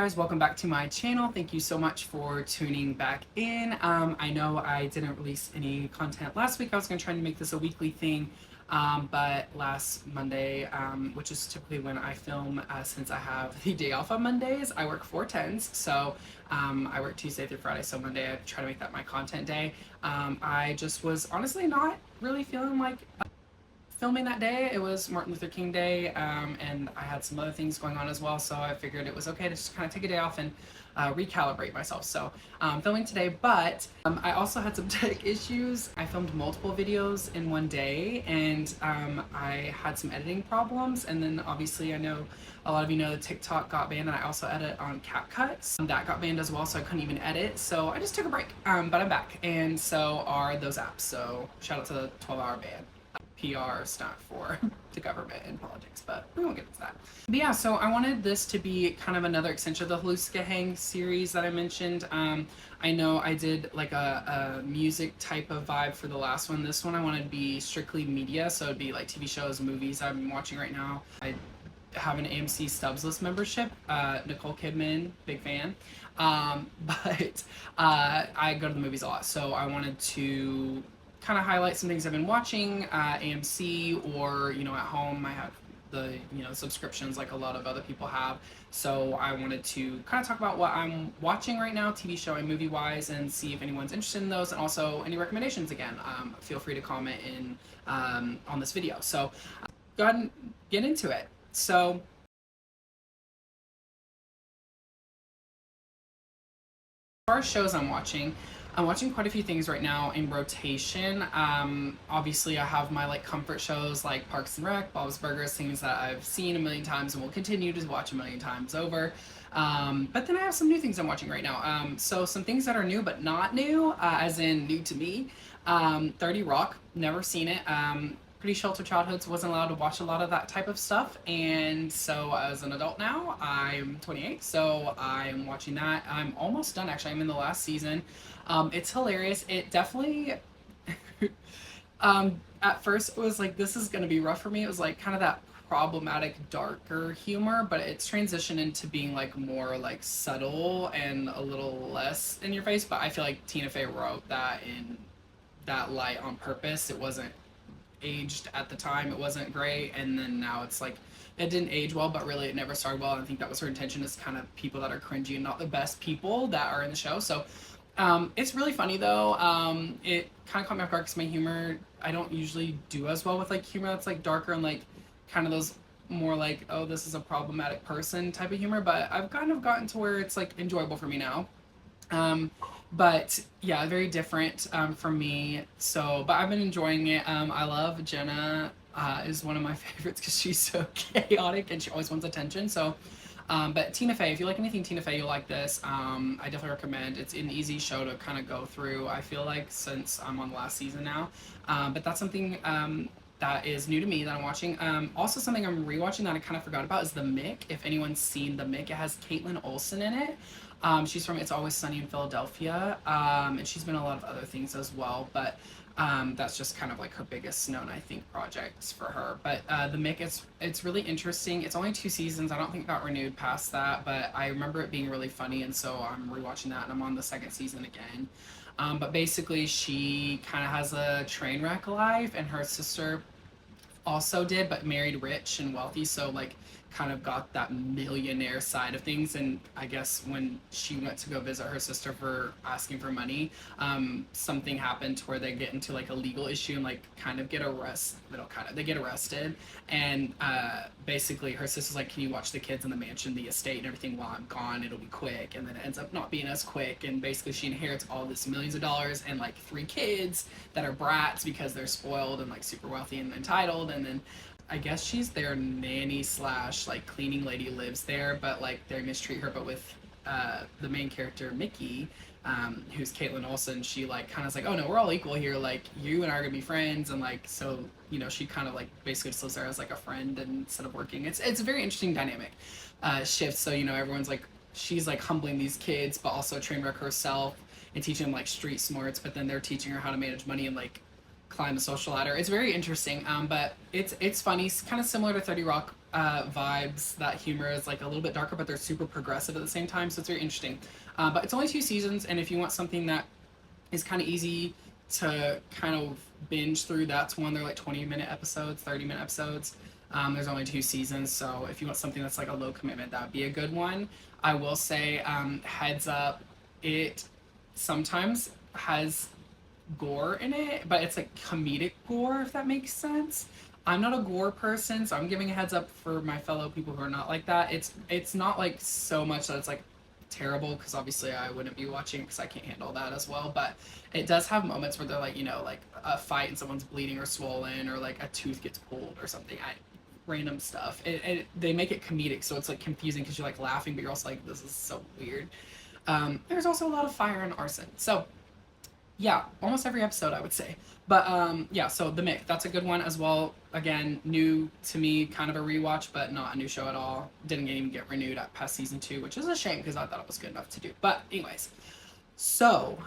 guys, welcome back to my channel. Thank you so much for tuning back in. I know I didn't release any content last week. I was going to try to make this a weekly thing, but last Monday, which is typically when I film, since I have the day off on Mondays, I work 4/10s, so I work Tuesday through Friday, so Monday I try to make that my content day. I just was honestly not really feeling like filming that day. It was Martin Luther King Day, and I had some other things going on as well, so I figured it was okay to just kind of take a day off and recalibrate myself. So filming today, but I also had some tech issues. I filmed multiple videos in one day, and I had some editing problems, and then obviously I know a lot of you know that TikTok got banned, and I also edit on CapCut. That got banned as well, so I couldn't even edit, so I just took a break, but I'm back, and so are those apps, so shout out to the 12-hour ban. PR stunt for the government and politics, but we won't get into that. But yeah, so I wanted this to be kind of another extension of the Haluska Hang series that I mentioned. I know I did like a music type of vibe for the last one. This one I wanted to be strictly media, so it'd be like TV shows, movies I'm watching right now. I have an AMC Stubs List membership. Nicole Kidman, big fan. But I go to the movies a lot, so I wanted to kind of highlight some things I've been watching, AMC, or at home I have the subscriptions like a lot of other people have. So I wanted to kind of talk about what I'm watching right now, TV show and movie wise, and see if anyone's interested in those, and also any recommendations. Again, feel free to comment in on this video. So go ahead and get into it. So as far as shows I'm watching quite a few things right now in rotation. Obviously I have my comfort shows like Parks and Rec, Bob's Burgers, things that I've seen a million times and will continue to watch a million times over. But then I have some new things I'm watching right now. So some things that are new but not new, as in new to me. 30 Rock, never seen it. Pretty sheltered childhoods, wasn't allowed to watch a lot of that type of stuff, and so as an adult now, I'm 28, so I'm watching that. I'm almost done, actually. I'm in the last season. It's hilarious. It definitely at first it was like, this is gonna be rough for me. It was like kind of that problematic darker humor, but it's transitioned into being like more like subtle and a little less in your face. But I feel like Tina Fey wrote that in that light on purpose. It wasn't aged at the time, it wasn't great, and then now it's like it didn't age well, but really it never started well, and I think that was her intention, is kind of people that are cringy and not the best people that are in the show. So it's really funny though. It kind of caught me off guard because my humor, I don't usually do as well with like humor that's like darker and like kind of those more like, oh, this is a problematic person type of humor, but I've kind of gotten to where it's like enjoyable for me now. But yeah, very different for me. So, but I've been enjoying it. I love Jenna, is one of my favorites because she's so chaotic and she always wants attention. So, but Tina Fey, if you like anything Tina Fey, you'll like this. I definitely recommend. It's an easy show to kind of go through, I feel like, since I'm on the last season now. But that's something that is new to me that I'm watching. Also something I'm rewatching that I kind of forgot about is The Mick. If anyone's seen The Mick, it has Caitlin Olsen in it. She's from It's Always Sunny in Philadelphia, and she's been in a lot of other things as well, but that's just kind of like her biggest known, I think, projects for her. But The Mick, it's really interesting. It's only 2 seasons. I don't think it got renewed past that, but I remember it being really funny, and so I'm rewatching that, and I'm on the 2nd season again. But basically, she kind of has a train wreck life, and her sister also did, but married rich and wealthy, so like kind of got that millionaire side of things. And I guess when she went to go visit her sister for asking for money, something happened to where they get into like a legal issue and like kind of get they get arrested, and basically her sister's like, can you watch the kids in the mansion, the estate and everything while I'm gone, it'll be quick. And then it ends up not being as quick, and basically she inherits all this millions of dollars and like 3 kids that are brats because they're spoiled and like super wealthy and entitled. And then I guess she's their nanny slash like cleaning lady, lives there, but like they mistreat her. But with the main character Mickey, who's Caitlin Olsen, she like kind of is like, oh no, we're all equal here, like you and I are gonna be friends, and like so she kind of like basically just lives there as like a friend and instead of working. It's a very interesting dynamic shift. So everyone's like, she's like humbling these kids but also train wreck herself and teaching them like street smarts, but then they're teaching her how to manage money and like climb the social ladder. It's very interesting, but it's funny, kind of similar to 30 Rock vibes. That humor is like a little bit darker, but they're super progressive at the same time, so it's very interesting. But it's only 2 seasons, and if you want something that is kind of easy to kind of binge through, that's one. They're like 20-minute episodes, 30-minute episodes. There's only 2 seasons, so if you want something that's like a low commitment, that would be a good one. I will say, heads up, it sometimes has gore in it, but it's like comedic gore, if that makes sense. I'm not a gore person, so I'm giving a heads up for my fellow people who are not like that. It's not like so much that it's like terrible, because obviously I wouldn't be watching because I can't handle that as well. But it does have moments where they're like, like a fight and someone's bleeding or swollen, or like a tooth gets pulled or something. Random stuff. They make it comedic, so it's like confusing because you're like laughing, but you're also like, this is so weird. There's also a lot of fire and arson. So yeah, almost every episode I would say. But yeah, so The Mick, that's a good one as well. Again, new to me, kind of a rewatch, but not a new show at all. Didn't even get renewed at past season 2, which is a shame because I thought it was good enough to do. But anyways, so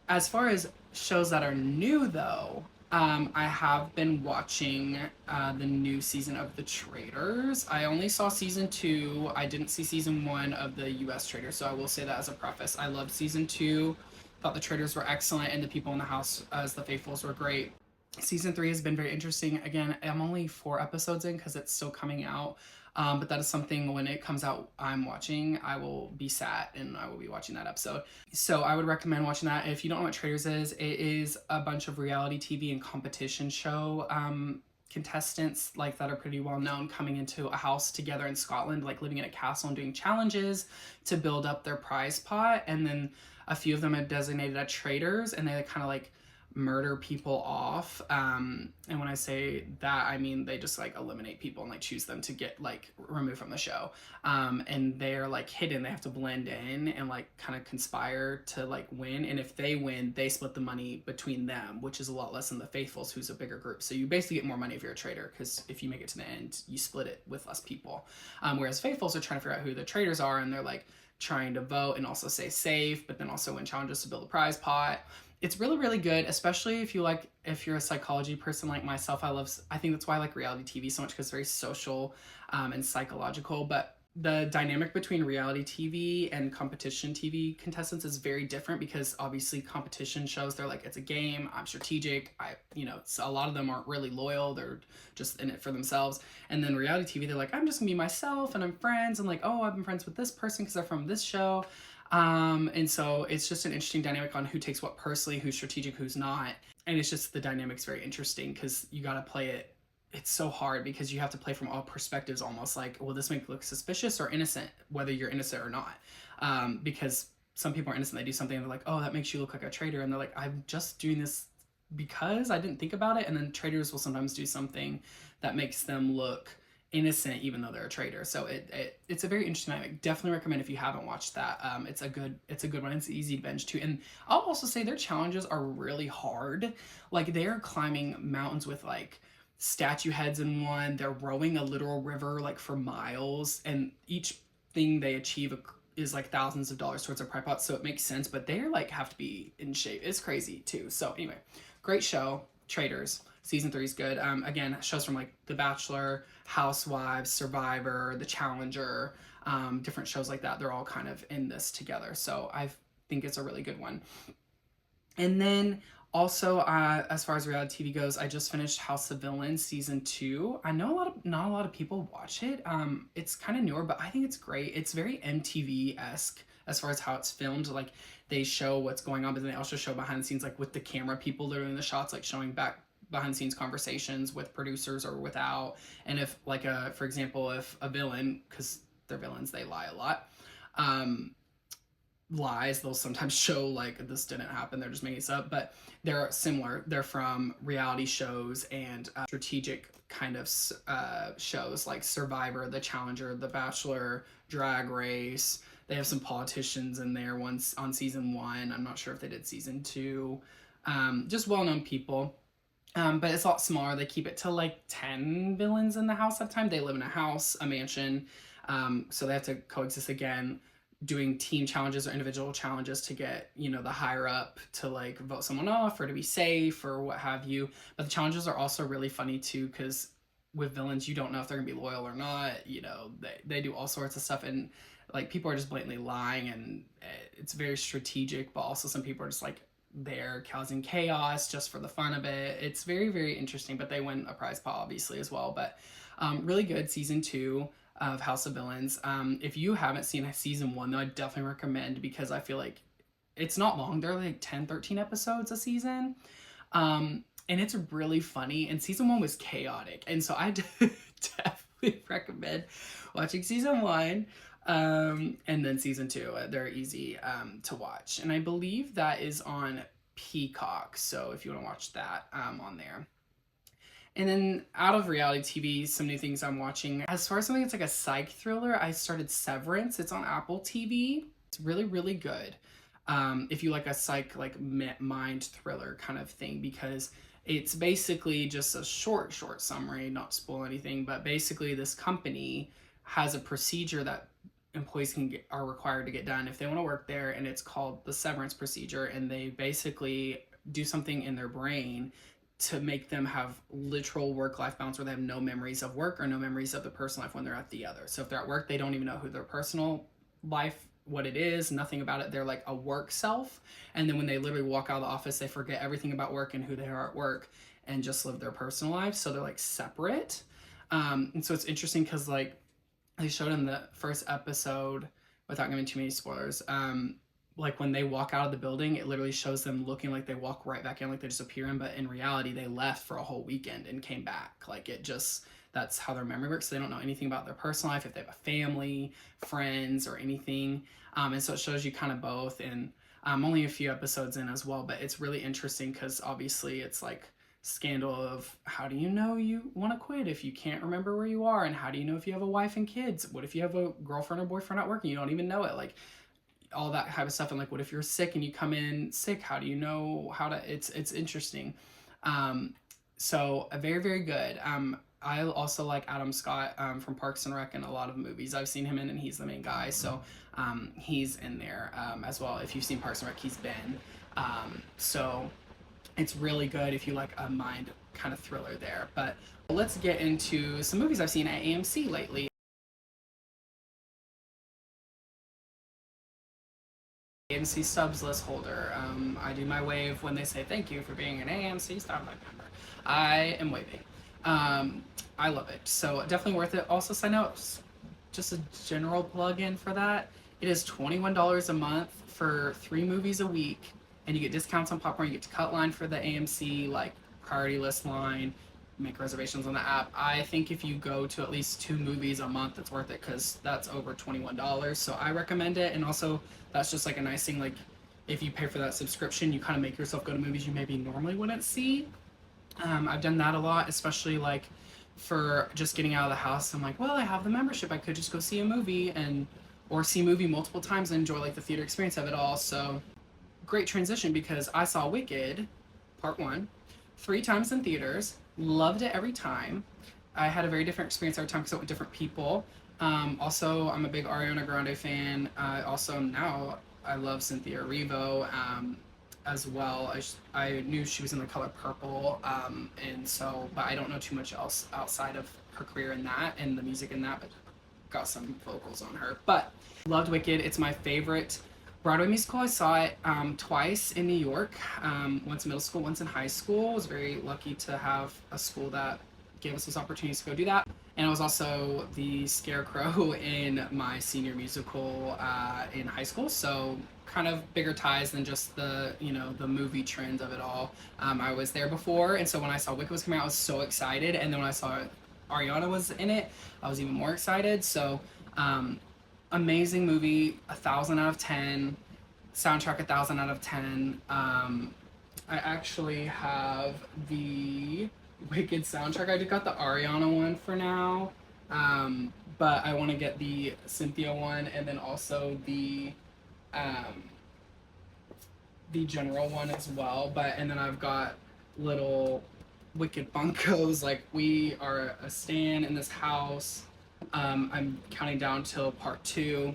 as far as shows that are new though, I have been watching the new season of The Traitors. I only saw season 2. I didn't see season 1 of the US Traitors, so I will say that as a preface. I loved season 2. Thought the Traitors were excellent, and the people in the house as the Faithfuls were great. Season 3 has been very interesting. Again, I'm only 4 episodes in because it's still coming out. But that is something, when it comes out, I'm watching. I will be sat and I will be watching that episode. So I would recommend watching that. If you don't know what Traitors is, it is a bunch of reality TV and competition show contestants like that are pretty well known coming into a house together in Scotland, like living in a castle and doing challenges to build up their prize pot. And then a few of them are designated as traitors, and they kind of like murder people off. And when I say that, I mean they just like eliminate people and like choose them to get like removed from the show. And they're like hidden. They have to blend in and like kind of conspire to like win. And if they win, they split the money between them, which is a lot less than the Faithfuls, who's a bigger group. So you basically get more money if you're a traitor, because if you make it to the end, you split it with less people. Whereas Faithfuls are trying to figure out who the traitors are, and they're like trying to vote and also stay safe, but then also win challenges to build a prize pot. It's really, really good, especially if you're a psychology person like myself. I think that's why I like reality TV so much, because it's very social and psychological. But the dynamic between reality TV and competition TV contestants is very different, because obviously competition shows, they're like, it's a game, I'm strategic, so a lot of them aren't really loyal, they're just in it for themselves. And then reality TV, they're like, I'm just gonna be myself, and I'm friends, and like, oh, I've been friends with this person because they're from this show. And so it's just an interesting dynamic on who takes what personally, who's strategic, who's not. And it's just, the dynamic's very interesting because you got to play it. It's so hard because you have to play from all perspectives, almost like, will this make you look suspicious or innocent, whether you're innocent or not? Because some people are innocent, they do something and they're like, oh, that makes you look like a traitor. And they're like, I'm just doing this because I didn't think about it. And then traitors will sometimes do something that makes them look innocent even though they're a traitor. So it's a very interesting dynamic. Definitely recommend if you haven't watched that. It's a good one. It's easy to binge too. And I'll also say their challenges are really hard. Like, they are climbing mountains with like statue heads in one. They're rowing a literal river like for miles, and each thing they achieve is like thousands of dollars towards a prize pot. So it makes sense, but they're like have to be in shape. It's crazy too. So anyway, great show, Traitors. Season 3 is good. Again, shows from like The Bachelor, Housewives, Survivor, The Challenger, different shows like that. They're all kind of in this together. So I think it's a really good one. And then also, as far as reality TV goes, I just finished House of Villains season 2. I know not a lot of people watch it. It's kind of newer, but I think it's great. It's very MTV-esque as far as how it's filmed. Like, they show what's going on, but then they also show behind the scenes, like with the camera people that are in the shots, like showing back behind the scenes conversations with producers or without. And if like for example, if a villain, because they're villains, they lie a lot, lies, they'll sometimes show like, this didn't happen, they're just making this up. But they're similar. They're from reality shows and strategic kind of shows like Survivor, The Challenger, The Bachelor, Drag Race. They have some politicians in there once on season 1. I'm not sure if they did season 2. Just well-known people. But it's a lot smaller. They keep it to like 10 villains in the house at a time. They live in a house, a mansion. So they have to coexist again, doing team challenges or individual challenges to get, the higher up to like vote someone off or to be safe or what have you. But the challenges are also really funny too, because with villains, you don't know if they're gonna be loyal or not. You know, they do all sorts of stuff, and like people are just blatantly lying, and it's very strategic. But also some people are just like there causing chaos just for the fun of it. It's very very interesting. But they win a prize paw obviously as well. But really good season 2 of House of Villains. If you haven't seen season 1 though, I definitely recommend because I feel like it's not long. They're like 10, 13 episodes a season. And it's really funny. And season 1 was chaotic. And so I definitely recommend watching season 1 and then season 2. They're easy to watch. And I believe that is on Peacock. So if you want to watch that on there. And then out of reality TV, some new things I'm watching. As far as something that's like a psych thriller, I started Severance. It's on Apple TV. It's really, really good. If you like a psych, like mind thriller kind of thing, because it's basically just a short summary, not spoil anything, but basically this company has a procedure that employees are required to get done if they want to work there, and it's called the severance procedure, and they basically do something in their brain to make them have literal work-life balance where they have no memories of work or no memories of the personal life when they're at the other. So if they're at work, they don't even know who their personal life, what it is, nothing about it. They're like a work self. And then when they literally walk out of the office, they forget everything about work and who they are at work and just live their personal life. So they're like separate. And so it's interesting because like they showed in the first episode, without giving too many spoilers, like when they walk out of the building, it literally shows them looking like they walk right back in, like they just appear in, but in reality, they left for a whole weekend and came back. Like it just, that's how their memory works. So they don't know anything about their personal life, if they have a family, friends, or anything. And so it shows you kind of both. And only a few episodes in as well, but it's really interesting because obviously it's like scandal of how do you know you want to quit if you can't remember where you are, and how do you know if you have a wife and kids? What if you have a girlfriend or boyfriend at work and you don't even know it? Like all that type of stuff. And like what if you're sick and you come in sick, how do you know how to, it's interesting. So very very good. I also like Adam Scott from Parks and Rec and a lot of movies I've seen him in, and he's the main guy, so he's in there as well. If you've seen Parks and Rec, he's Ben. So it's really good if you like a mind kind of thriller there. But let's get into some movies I've seen at AMC lately. AMC subs list holder. I do my wave when they say thank you for being an AMC Starlight member. I am waving. I love it. So definitely worth it. Also, sign up, just a general plug-in for that. It is $21 a month for 3 movies a week, and you get discounts on popcorn. You get to cut line for the AMC, like priority list line, make reservations on the app. I think if you go to at least 2 movies a month, it's worth it because that's over $21. So I recommend it. And also that's just like a nice thing. Like if you pay for that subscription, you kind of make yourself go to movies you maybe normally wouldn't see. I've done that a lot, especially like for just getting out of the house. I'm like, well, I have the membership. I could just go see a movie or see a movie multiple times and enjoy like the theater experience of it all. So great transition because I saw Wicked Part 1 3 times in theaters. Loved it every time. I had a very different experience every time because I went with different people. Also, I'm a big Ariana Grande fan. Also, now I love Cynthia Erivo as well. I knew she was in the color purple, and so, but I don't know too much else outside of her career in that and the music in that, but got some vocals on her. But loved Wicked. It's my favorite Broadway musical. I saw it twice in New York, once in middle school, once in high school. I was very lucky to have a school that gave us those opportunities to go do that. And I was also the scarecrow in my senior musical in high school. So kind of bigger ties than just the, the movie trend of it all. I was there before, and so when I saw Wicked was coming out, I was so excited. And then when I saw Ariana was in it, I was even more excited. So amazing movie, 1,000 out of 10. Soundtrack 1,000 out of 10. I actually have the Wicked soundtrack. I just got the Ariana one for now, but I want to get the Cynthia one, and then also the general one as well. And then I've got little Wicked Funkos. Like, we are a stan in this house. I'm counting down till part 2,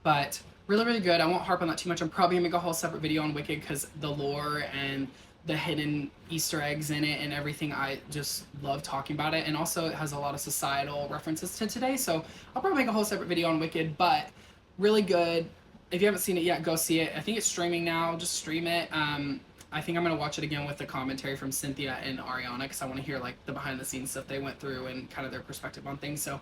but really, really good. I won't harp on that too much. I'm probably gonna make a whole separate video on Wicked because the lore and the hidden Easter eggs in it and everything. I just love talking about it. And also it has a lot of societal references to today. So I'll probably make a whole separate video on Wicked, but really good. If you haven't seen it yet, go see it. I think it's streaming now. Just stream it. I think I'm gonna watch it again with the commentary from Cynthia and Ariana because I want to hear like the behind the scenes stuff they went through and kind of their perspective on things. So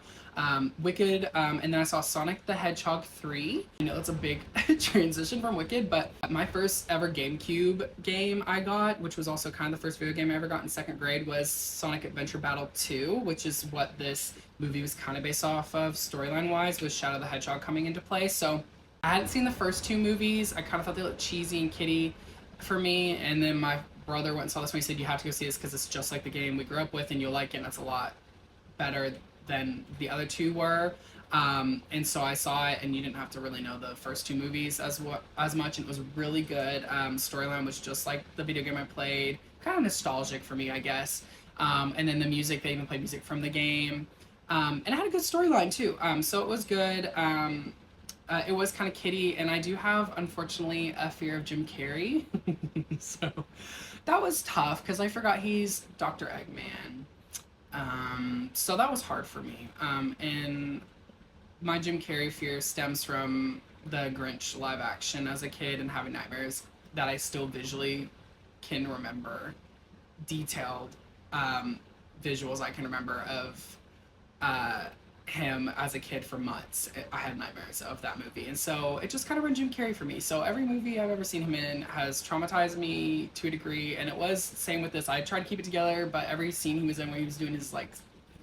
Wicked, and then I saw Sonic the Hedgehog 3. I know it's a big transition from Wicked, but my first ever GameCube game I got, which was also kind of the first video game I ever got in second grade, was Sonic Adventure Battle 2, which is what this movie was kind of based off of storyline wise, with Shadow the Hedgehog coming into play. So I hadn't seen the first two movies. I kind of thought they looked cheesy and kiddie for me, and then my brother went and saw this one. He said, you have to go see this because it's just like the game we grew up with and you'll like it, and it's a lot better than the other two were. And so I saw it, and you didn't have to really know the first two movies as much, and it was really good. Storyline was just like the video game I played, kind of nostalgic for me, I guess. And then the music, they even played music from the game. And it had a good storyline too, so it was good. It was kind of kiddie, and I do have, unfortunately, a fear of Jim Carrey. So that was tough because I forgot he's Dr. Eggman. So that was hard for me. And my Jim Carrey fear stems from the Grinch live action as a kid and having nightmares that I still visually can remember, detailed visuals I can remember of him as a kid for months. I had nightmares of that movie, and so it just kind of ruined Jim Carrey for me. So every movie I've ever seen him in has traumatized me to a degree, and it was same with this. I tried to keep it together, but every scene he was in where he was doing his like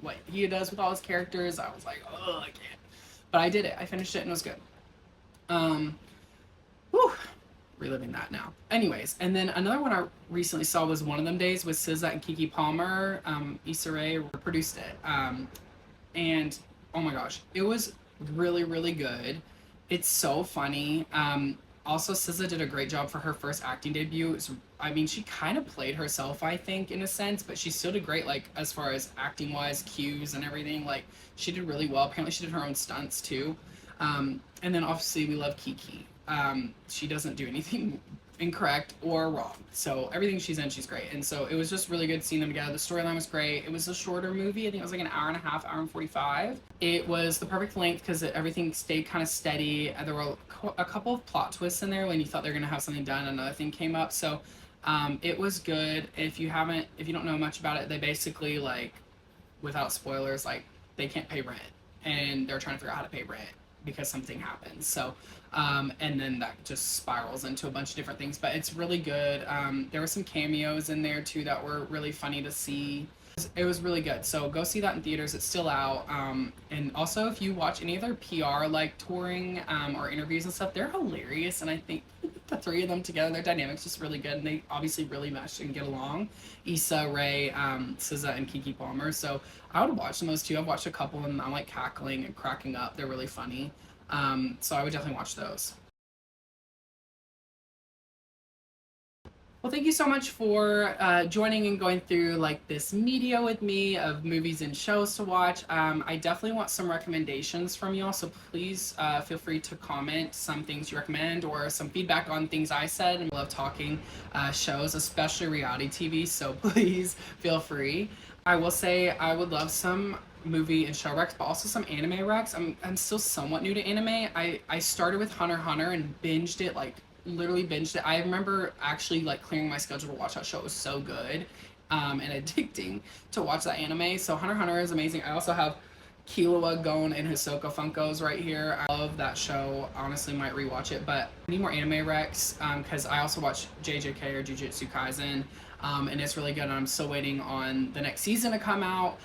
what he does with all his characters, I was like, oh, I can't. But I did it. I finished it and it was good. Whew, reliving that now. Anyways, and then another one I recently saw was One of Them Days with SZA and Keke Palmer. Issa Rae produced it. And oh my gosh, it was really, really good. It's so funny. Also, SZA did a great job for her first acting debut. I mean, she kind of played herself, I think, in a sense, but she still did great, like, as far as acting-wise, cues and everything. Like, she did really well. Apparently, she did her own stunts, too. And then, obviously, we love Keke. She doesn't do anything incorrect or wrong. So everything she's in, she's great. And so it was just really good seeing them together. The storyline was great. It was a shorter movie. I think it was like an hour and a half, hour and 45. It was the perfect length because everything stayed kind of steady. There were a couple of plot twists in there when you thought they were going to have something done. Another thing came up. So it was good. If you don't know much about it, they basically, like, without spoilers, like, they can't pay rent. And they're trying to figure out how to pay rent because something happens. So, and then that just spirals into a bunch of different things, but it's really good. There were some cameos in there too that were really funny to see. It was really good. So go see that in theaters. It's still out. And also if you watch any of their PR like touring or interviews and stuff, they're hilarious. And I think the three of them together, their dynamic's just really good. And they obviously really mesh and get along. Issa Rae, SZA, and Keke Palmer. So I would watch those two. I've watched a couple and I'm like cackling and cracking up. They're really funny. So I would definitely watch those. Well, thank you so much for joining and going through like this media with me of movies and shows to watch. I definitely want some recommendations from y'all, so please feel free to comment some things you recommend or some feedback on things I said. And I love talking shows, especially reality TV, so please feel free. I will say I would love some movie and show recs, but also some anime recs. I'm still somewhat new to anime. I started with Hunter x Hunter and binged it, like literally binged it. I remember actually like clearing my schedule to watch that show. It was so good and addicting to watch that anime. So Hunter x Hunter is amazing. I also have Killua, Gon, and Hisoka Funkos right here. I love that show. Honestly, might rewatch it, but I need more anime recs because I also watch JJK or Jujutsu Kaisen, and it's really good. And I'm still waiting on the next season to come out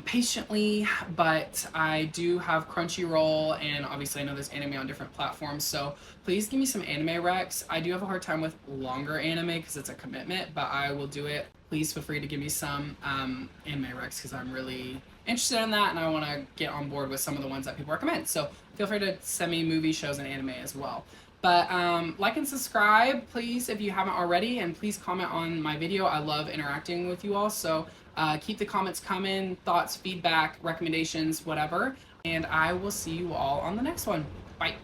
patiently, but I do have Crunchyroll, and obviously I know there's anime on different platforms, so please give me some anime recs. I do have a hard time with longer anime because it's a commitment, but I will do it. Please feel free to give me some anime recs because I'm really interested in that and I want to get on board with some of the ones that people recommend. So feel free to send me movie shows and anime as well. But like and subscribe, please, if you haven't already, and please comment on my video. I love interacting with you all, so keep the comments coming, thoughts, feedback, recommendations, whatever, and I will see you all on the next one. Bye.